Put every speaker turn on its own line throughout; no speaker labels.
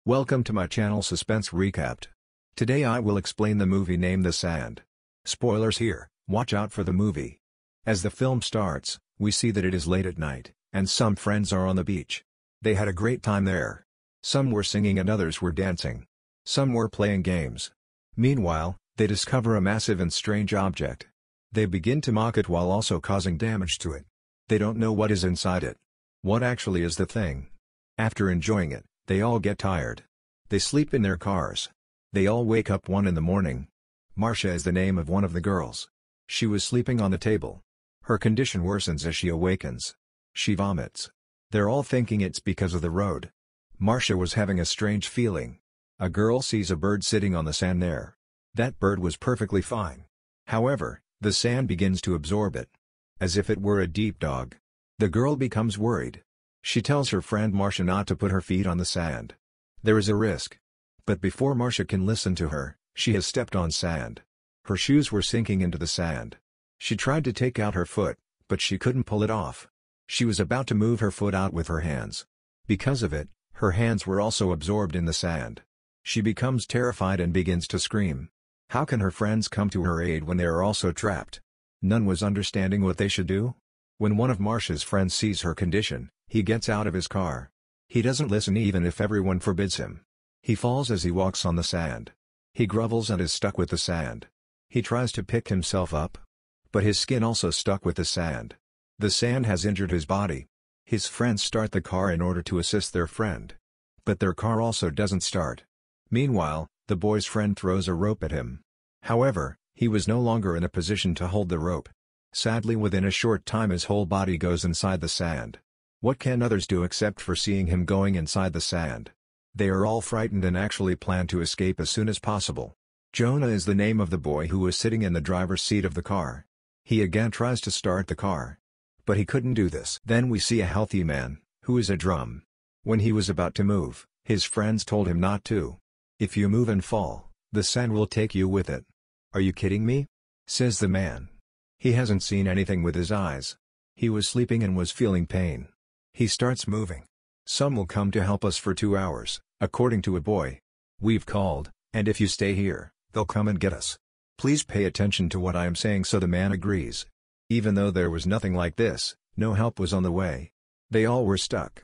Welcome to my channel Suspense Recapped. Today I will explain the movie Name the Sand. Spoilers here, watch out for the movie. As the film starts, we see that it is late at night, and some friends are on the beach. They had a great time there. Some were singing and others were dancing. Some were playing games. Meanwhile, they discover a massive and strange object. They begin to mock it while also causing damage to it. They don't know what is inside it. What actually is the thing? After enjoying it, they all get tired. They sleep in their cars. They all wake up 1 in the morning. Marcia is the name of one of the girls. She was sleeping on the table. Her condition worsens as she awakens. She vomits. They're all thinking it's because of the road. Marcia was having a strange feeling. A girl sees a bird sitting on the sand there. That bird was perfectly fine. However, the sand begins to absorb it. As if it were a deep dog. The girl becomes worried. She tells her friend Marcia not to put her feet on the sand. There is a risk. But before Marcia can listen to her, she has stepped on sand. Her shoes were sinking into the sand. She tried to take out her foot, but she couldn't pull it off. She was about to move her foot out with her hands. Because of it, her hands were also absorbed in the sand. She becomes terrified and begins to scream. How can her friends come to her aid when they are also trapped? None was understanding what they should do. When one of Marcia's friends sees her condition, he gets out of his car. He doesn't listen even if everyone forbids him. He falls as he walks on the sand. He grovels and is stuck with the sand. He tries to pick himself up. But his skin also stuck with the sand. The sand has injured his body. His friends start the car in order to assist their friend. But their car also doesn't start. Meanwhile, the boy's friend throws a rope at him. However, he was no longer in a position to hold the rope. Sadly, within a short time his whole body goes inside the sand. What can others do except for seeing him going inside the sand? They are all frightened and actually plan to escape as soon as possible. Jonah is the name of the boy who was sitting in the driver's seat of the car. He again tries to start the car. But he couldn't do this. Then we see a healthy man, who is a drum. When he was about to move, his friends told him not to. If you move and fall, the sand will take you with it. Are you kidding me? Says the man. He hasn't seen anything with his eyes. He was sleeping and was feeling pain. He starts moving. Some will come to help us for 2 hours, according to a boy. We've called, and if you stay here, they'll come and get us. Please pay attention to what I am saying. So the man agrees. Even though there was nothing like this, no help was on the way. They all were stuck.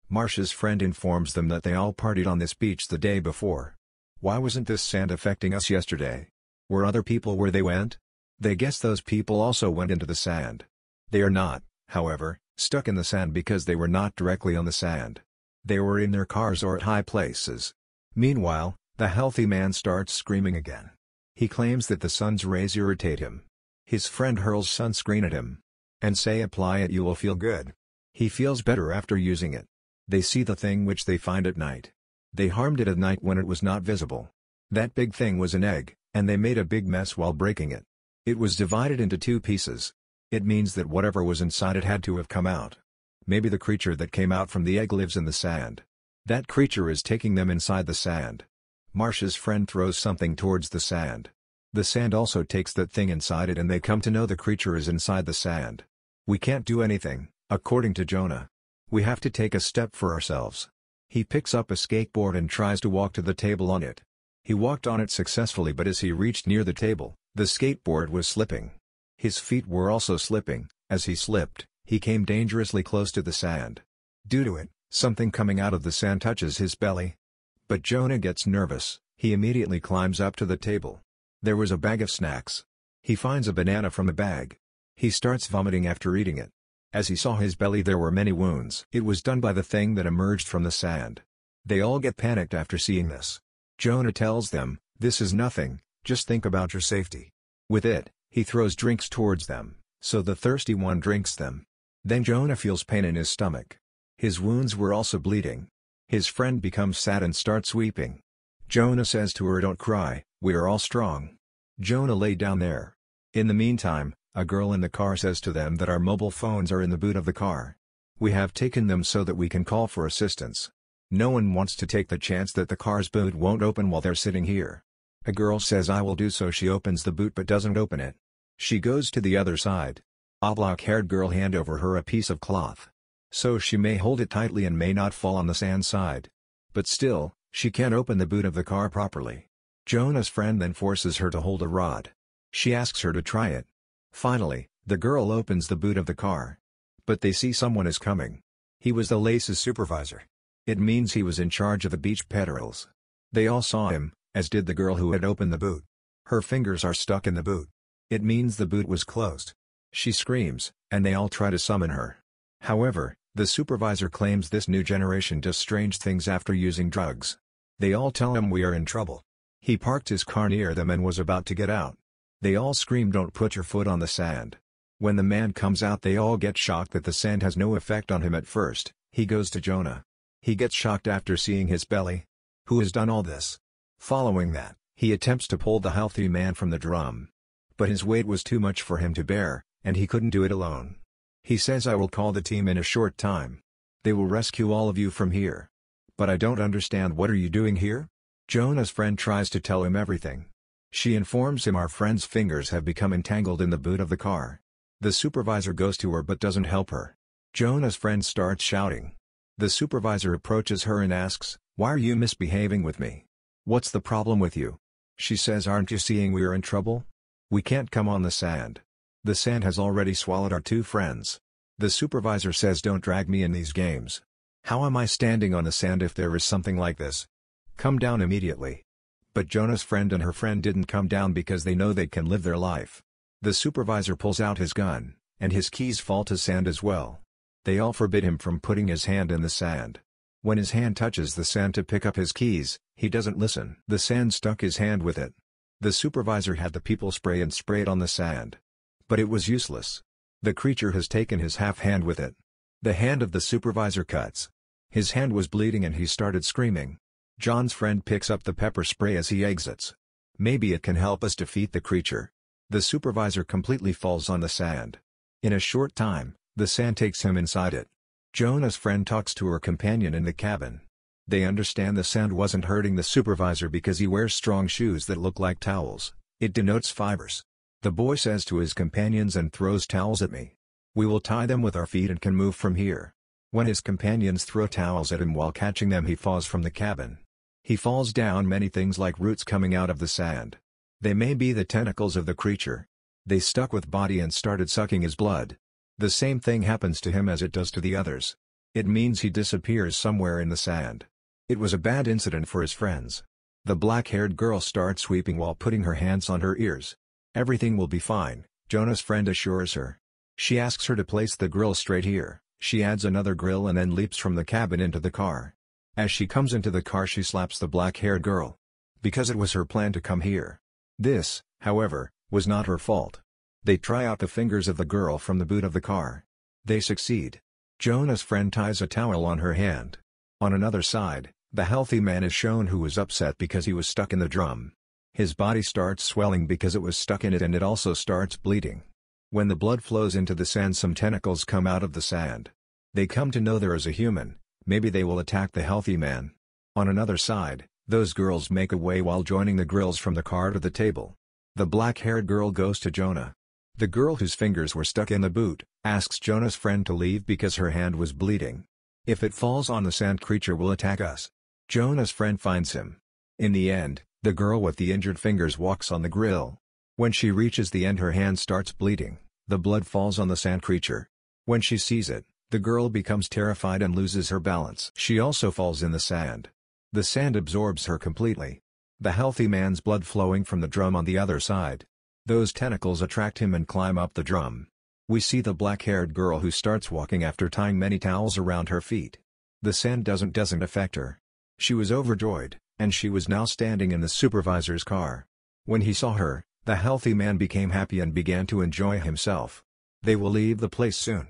Marcia's friend informs them that they all partied on this beach the day before. Why wasn't this sand affecting us yesterday? Were other people where they went? They guess those people also went into the sand. They are not, however, stuck in the sand because they were not directly on the sand. They were in their cars or at high places. Meanwhile, the healthy man starts screaming again. He claims that the sun's rays irritate him. His friend hurls sunscreen at him. And say apply it, you will feel good. He feels better after using it. They see the thing which they find at night. They harmed it at night when it was not visible. That big thing was an egg, and they made a big mess while breaking it. It was divided into 2 pieces. It means that whatever was inside it had to have come out. Maybe the creature that came out from the egg lives in the sand. That creature is taking them inside the sand. Marcia's friend throws something towards the sand. The sand also takes that thing inside it and they come to know the creature is inside the sand. We can't do anything, according to Jonah. We have to take a step for ourselves. He picks up a skateboard and tries to walk to the table on it. He walked on it successfully, but as he reached near the table, the skateboard was slipping. His feet were also slipping. As he slipped, he came dangerously close to the sand. Due to it, something coming out of the sand touches his belly. But Jonah gets nervous. He immediately climbs up to the table. There was a bag of snacks. He finds a banana from the bag. He starts vomiting after eating it. As he saw his belly, there were many wounds. It was done by the thing that emerged from the sand. They all get panicked after seeing this. Jonah tells them, "This is nothing, just think about your safety." With it, he throws drinks towards them, so the thirsty one drinks them. Then Jonah feels pain in his stomach. His wounds were also bleeding. His friend becomes sad and starts weeping. Jonah says to her, "Don't cry, we are all strong." Jonah lay down there. In the meantime, a girl in the car says to them that our mobile phones are in the boot of the car. We have taken them so that we can call for assistance. No one wants to take the chance that the car's boot won't open while they're sitting here. A girl says I will do so. She opens the boot but doesn't open it. She goes to the other side. A black-haired girl hand over her a piece of cloth. So she may hold it tightly and may not fall on the sand side. But still, She can't open the boot of the car properly. Jonah's friend then forces her to hold a rod. She asks her to try it. Finally, the girl opens the boot of the car. But they see someone is coming. He was the Lace's supervisor. It means he was in charge of the beach petarils. They all saw him, as did the girl who had opened the boot. Her fingers are stuck in the boot. It means the boot was closed. She screams, and they all try to summon her. However, the supervisor claims this new generation does strange things after using drugs. They all tell him we are in trouble. He parked his car near them and was about to get out. They all scream, "Don't put your foot on the sand." When the man comes out, they all get shocked that the sand has no effect on him at first. He goes to Jonah. He gets shocked after seeing his belly. Who has done all this? Following that, he attempts to pull the healthy man from the drum. But his weight was too much for him to bear, and he couldn't do it alone. He says, "I will call the team in a short time. They will rescue all of you from here." "But I don't understand, what are you doing here?" Jonah's friend tries to tell him everything. She informs him our friend's fingers have become entangled in the boot of the car. The supervisor goes to her but doesn't help her. Jonah's friend starts shouting. The supervisor approaches her and asks, "Why are you misbehaving with me? What's the problem with you?" She says, "Aren't you seeing we are in trouble? We can't come on the sand. The sand has already swallowed our two friends." The supervisor says, "Don't drag me in these games. How am I standing on the sand if there is something like this? Come down immediately." But Jonah's friend and her friend didn't come down because they know they can live their life. The supervisor pulls out his gun, and his keys fall to sand as well. They all forbid him from putting his hand in the sand. When his hand touches the sand to pick up his keys, he doesn't listen. The sand stuck his hand with it. The supervisor had the people spray and spray it on the sand. But it was useless. The creature has taken his half hand with it. The hand of the supervisor cuts. His hand was bleeding and he started screaming. John's friend picks up the pepper spray as he exits. "Maybe it can help us defeat the creature." The supervisor completely falls on the sand. In a short time, the sand takes him inside it. Jonah's friend talks to her companion in the cabin. They understand the sand wasn't hurting the supervisor because he wears strong shoes that look like towels. It denotes fibers. The boy says to his companions and throws towels at me. "We will tie them with our feet and can move from here." When his companions throw towels at him while catching them, he falls from the cabin. He falls down many things like roots coming out of the sand. They may be the tentacles of the creature. They stuck with body and started sucking his blood. The same thing happens to him as it does to the others. It means he disappears somewhere in the sand. It was a bad incident for his friends. The black-haired girl starts weeping while putting her hands on her ears. "Everything will be fine," Jonah's friend assures her. She asks her to place the grill straight here. She adds another grill and then leaps from the cabin into the car. As she comes into the car, she slaps the black-haired girl. Because it was her plan to come here. This, however, was not her fault. They try out the fingers of the girl from the boot of the car. They succeed. Jonah's friend ties a towel on her hand. On another side, the healthy man is shown who was upset because he was stuck in the drum. His body starts swelling because it was stuck in it, and it also starts bleeding. When the blood flows into the sand, some tentacles come out of the sand. They come to know there is a human. Maybe they will attack the healthy man. On another side, those girls make away while joining the grills from the car to the table. The black-haired girl goes to Jonah. The girl whose fingers were stuck in the boot asks Jonah's friend to leave because her hand was bleeding. "If it falls on the sand, creature will attack us." Jonah's friend finds him. In the end, the girl with the injured fingers walks on the grill. When she reaches the end, her hand starts bleeding. The blood falls on the sand creature. When she sees it, the girl becomes terrified and loses her balance. She also falls in the sand. The sand absorbs her completely. The healthy man's blood flowing from the drum on the other side. Those tentacles attract him and climb up the drum. We see the black-haired girl who starts walking after tying many towels around her feet. The sand doesn't affect her. She was overjoyed, and she was now standing in the supervisor's car. When he saw her, the healthy man became happy and began to enjoy himself. They will leave the place soon.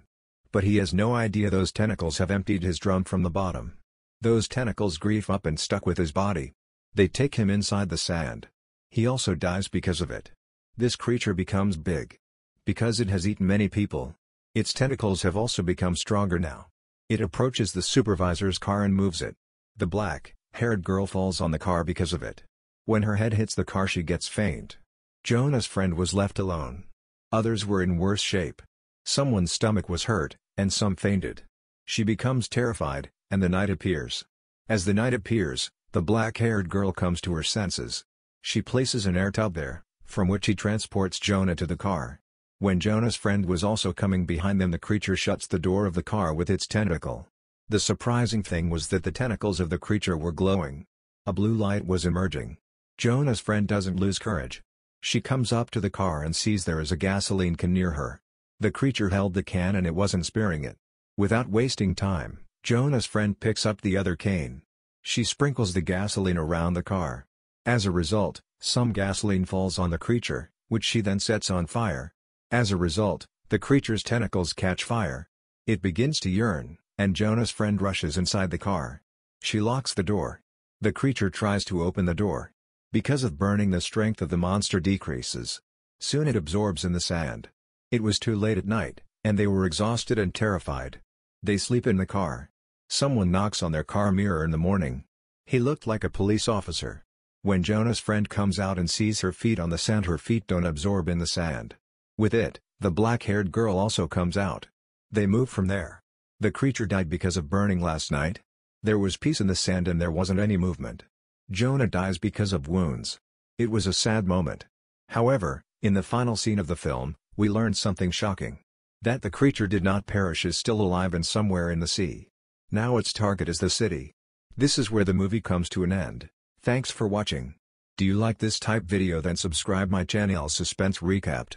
But he has no idea those tentacles have emptied his drum from the bottom. Those tentacles grief up and stuck with his body. They take him inside the sand. He also dies because of it. This creature becomes big. Because it has eaten many people. Its tentacles have also become stronger now. It approaches the supervisor's car and moves it. The black-haired girl falls on the car because of it. When her head hits the car, she gets faint. Jonah's friend was left alone. Others were in worse shape. Someone's stomach was hurt, and some fainted. She becomes terrified, and the night appears. As the night appears, The black-haired girl comes to her senses. She places an air tub there, from which he transports Jonah to the car. When Jonah's friend was also coming behind them, the creature shuts the door of the car with its tentacle. The surprising thing was that the tentacles of the creature were glowing. A blue light was emerging. Jonah's friend doesn't lose courage. She comes up to the car and sees there is a gasoline can near her. The creature held the can and it wasn't sparing it. Without wasting time, Jonah's friend picks up the other cane. She sprinkles the gasoline around the car. As a result, some gasoline falls on the creature, which she then sets on fire. As a result, the creature's tentacles catch fire. It begins to yearn, and Jonah's friend rushes inside the car. She locks the door. The creature tries to open the door. Because of burning, the strength of the monster decreases. Soon it absorbs in the sand. It was too late at night, and they were exhausted and terrified. They sleep in the car. Someone knocks on their car mirror in the morning. He looked like a police officer. When Jonah's friend comes out and sees her feet on the sand, her feet don't absorb in the sand. With it, the black-haired girl also comes out. They move from there. The creature died because of burning last night. There was peace in the sand and there wasn't any movement. Jonah dies because of wounds. It was a sad moment. However, in the final scene of the film, we learned something shocking. That the creature did not perish, is still alive and somewhere in the sea. Now its target is the city. This is where the movie comes to an end. Thanks for watching. Do you like this type video? Then subscribe my channel Suspense Recapped.